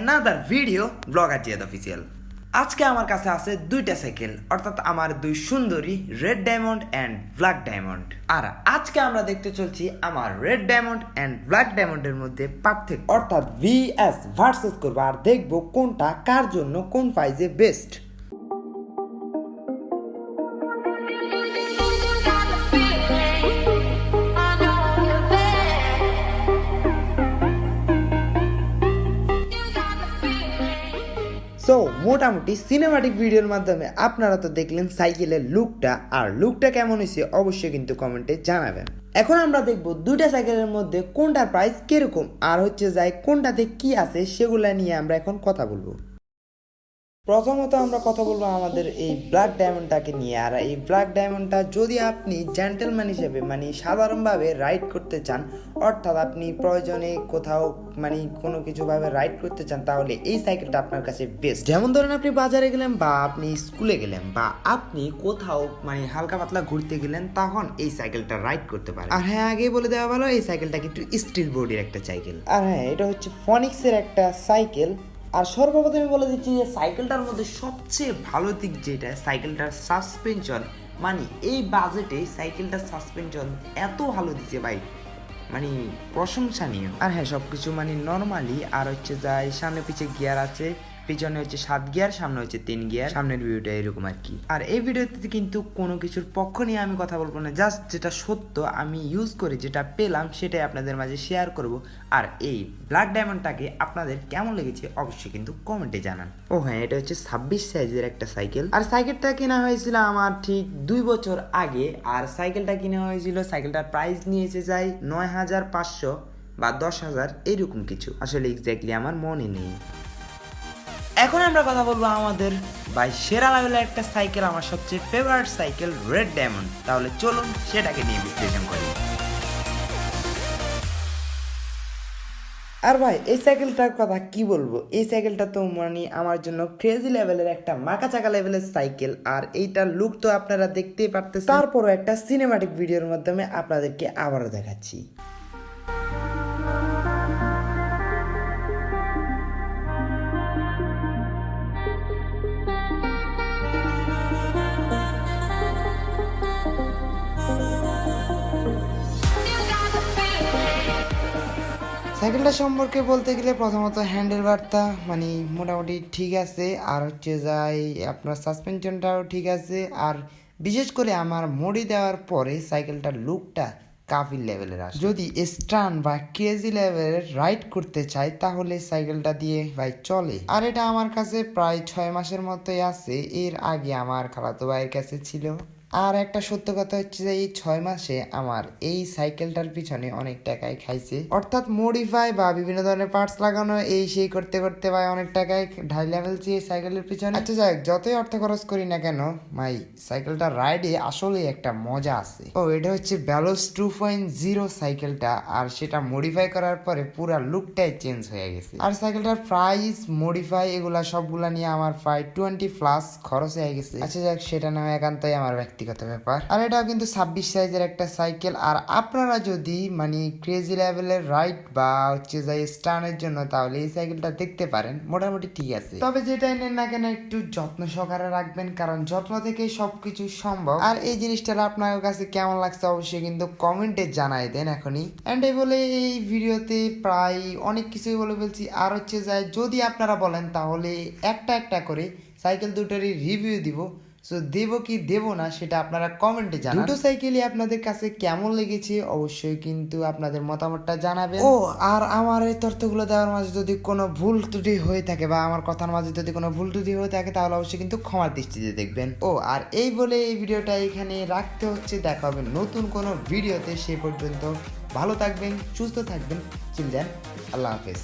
another video blogger Ziyad official. আজকে আমার কাছে আছে দুইটা সাইকেল, অর্থাৎ আমার দুই সুন্দরী red diamond and black diamond. আর আজকে আমরা দেখতে চলছি আমার রেড ডায়মন্ড অ্যান্ড ব্ল্যাক ডায়মন্ডের মধ্যে পার্থক্য, অর্থাৎ ভিএস ভার্সেস করবো আর দেখবো কোনটা কার জন্য কোন প্রাইজে বেস্ট। সো মোটামুটি সিনেমাটিক ভিডিওর মাধ্যমে আপনারা তো দেখলেন সাইকেলের লুকটা, আর লুকটা কেমন হয়েছে অবশ্যই কিন্তু কমেন্টে জানাবেন। এখন আমরা দেখব দুইটা সাইকেলের মধ্যে কোনটার প্রাইস কিরকম, আর হচ্ছে যাই কোনটাতে কি আছে সেগুলা নিয়ে আমরা এখন কথা বলবো। প্রথমত আমরা কথা বলবো আমাদের এই ব্ল্যাক ডায়মন্ডটাকে নিয়ে। আর এই ব্ল্যাক ডায়মন্ডটা যদি আপনি জেন্টলম্যান হিসেবে সাধারণভাবে রাইড করতে চান, অর্থাৎ আপনি প্রয়োজনে কোথাও কোনো কিছুভাবে রাইড করতে চান, তাহলে এই সাইকেলটা আপনার কাছে বেস্ট। যেমন ধরেন আপনি বাজারে গেলেন বা আপনি স্কুলে গেলেন বা আপনি কোথাও হালকা পাতলা ঘুরতে গেলেন, তখন এই সাইকেলটা রাইড করতে পারেন। আর হ্যাঁ, আগেই বলে দেওয়া ভালো, এই সাইকেলটা কিন্তু স্টিল বডির একটা সাইকেল। আর হ্যাঁ, এটা হচ্ছে ফনিক্সের একটা সাইকেল। আর সর্বপ্রথমে বলে দিচ্ছি যে সাইকেলটার মধ্যে সবচেয়ে ভালো দিক যেটা, সাইকেলটার সাসপেনশন। এই বাজেটে সাইকেলটার সাসপেনশন এত ভালো দিচ্ছে ভাই, প্রশংসনীয়। আর হ্যাঁ, সবকিছু নর্মালি। আর হচ্ছে যাই সামনে পিছে গিয়ার আছে, পিছনে হচ্ছে 7 গিয়ার, সামনে হচ্ছে 3 গিয়ার। সামনের ভিডিওটা এরকম আর কি। আর এই ভিডিওতে কিন্তু কোনো কিছুর পক্ষ নিয়ে আমি কথা বলবো না, জাস্ট যেটা সত্য আমি ইউজ করে যেটা পেলাম সেটাই আপনাদের মাঝে শেয়ার করব। আর এই ব্ল্যাক ডায়মন্ডটাকে আপনাদের কেমন লেগেছে অবশ্যই কিন্তু কমেন্টে জানান। ও হ্যাঁ, এটা হচ্ছে 26 সাইজের একটা সাইকেল। আর সাইকেলটা কেনা হয়েছিল আমার ঠিক 2 বছর আগে। আর সাইকেলটা কিনা হয়েছিল, সাইকেলটার প্রাইস নিয়েছে যাই 9,500 বা 10,000 এরকম কিছু, আসলে এক্স্যাক্টলি আমার মনে নেই। এখন আমরা কথা বলবো আমাদের ভাই সেরা লেভেলের একটা সাইকেল, আমার সবচেয়ে ফেভারিট সাইকেল রেড ডায়মন্ড। তাহলে চলুন সেটাকে নিয়ে বিশ্লেষণ করি। আর ভাই এই সাইকেলটার কথা কি বলবো, এই সাইকেলটা তো আমার জন্য ক্রেজি লেভেলের একটা মাকাচাকা লেভেলের সাইকেল। আর এইটার লুক তো আপনারা দেখতেই পারতেছেন, তারপরও একটা সিনেমাটিক ভিডিওর মাধ্যমে আপনাদেরকে আবারও দেখাচ্ছি। সাইকেলটা সম্পর্কে বলতে গেলে প্রথমত হ্যান্ডেল বারটা মোটামুটি ঠিক আছে। আর হচ্ছে যাই আপনার সাসপেনশনটাও ঠিক আছে। আর বিশেষ করে আমার মোডি দেওয়ার পরে সাইকেলটার লুকটা কাফি লেভেলের আসে। যদি স্টান বা ক্রেজি লেভেলের রাইড করতে চাই তাহলে সাইকেলটা দিয়ে ভাই চলে। আর এটা আমার কাছে প্রায় 6 মাসের মতোই আছে। এর আগে আমার খালাতো ভাইয়ের কাছে ছিল। আর একটা সত্য কথা হচ্ছে যে এই 6 মাসে আমার এই সাইকেলটার পিছনে অনেক টাকাই খাইছে, অর্থাৎ মডিফাই বা বিভিন্ন ধরনের পার্টস লাগানো এই সেই করতে করতে ভাই অনেক টাকাই ঢাইলা ফেলছি এই সাইকেলের পিছনে। আচ্ছা যাই, যতই অর্থ খরচ করি না কেন ভাই সাইকেলটা রাইডে আসলে একটা মজা আছে। ও এটা হচ্ছে ব্যালোস 2.0 সাইকেলটা, আর সেটা মডিফাই করার পরে পুরা লুকটাই চেঞ্জ হয়ে গেছে। আর সাইকেলটার প্রাইস মডিফাই এগুলা সবগুলা নিয়ে আমার প্রায় 20+ খরচ হয়ে গেছে। আচ্ছা যাক, সেটা না হয় একান্তই আমার ব্যক্তিগত ব্যাপার। আর এটাও কিন্তু 26 সাইজের একটা সাইকেল। আর আপনারা যদি ক্রেজি লেভেলের রাইড বা হচ্ছে যাই স্টানের জন্য, তাহলে এই সাইকেলটা দেখতে পারেন, মোটামুটি ঠিক আছে। তবে যেটাই নেন না কেন একটু যত্ন সহকারে রাখবেন, কারণ যত্ন থেকে সবকিছু সম্ভব। আর এই জিনিসটা আপনার কাছে কেমন লাগছে অবশ্যই কিন্তু কমেন্টে জানাই দেন এখনই। এন্ড এই বলে এই ভিডিওতে প্রায় অনেক কিছুই বলে ফেলছি। আর হচ্ছে যাই যদি আপনারা বলেন তাহলে একটা একটা করে সাইকেল দুটোরই রিভিউ দিব। সো দেবো কি দেবো না সেটা আপনারা কমেন্টে জানান। দুটো সাইকেলই আপনাদের কাছে কেমন লেগেছে অবশ্যই কিন্তু আপনাদের মতামতটা জানাবেন। ও আর আমার এই তথ্যগুলো দেওয়ার মাঝে যদি কোনো ভুল ত্রুটি হয়ে থাকে বা আমার কথার মাঝে যদি কোনো ভুল ত্রুটি হয়ে থাকে তাহলে অবশ্যই কিন্তু ক্ষমার দৃষ্টিতে দেখবেন। ও আর এই বলে এই ভিডিওটা এখানে রাখতে হচ্ছে। দেখা হবে নতুন কোনো ভিডিওতে, সেই পর্যন্ত ভালো থাকবেন, সুস্থ থাকবেন, চিল দেন, আল্লাহ হাফেজ।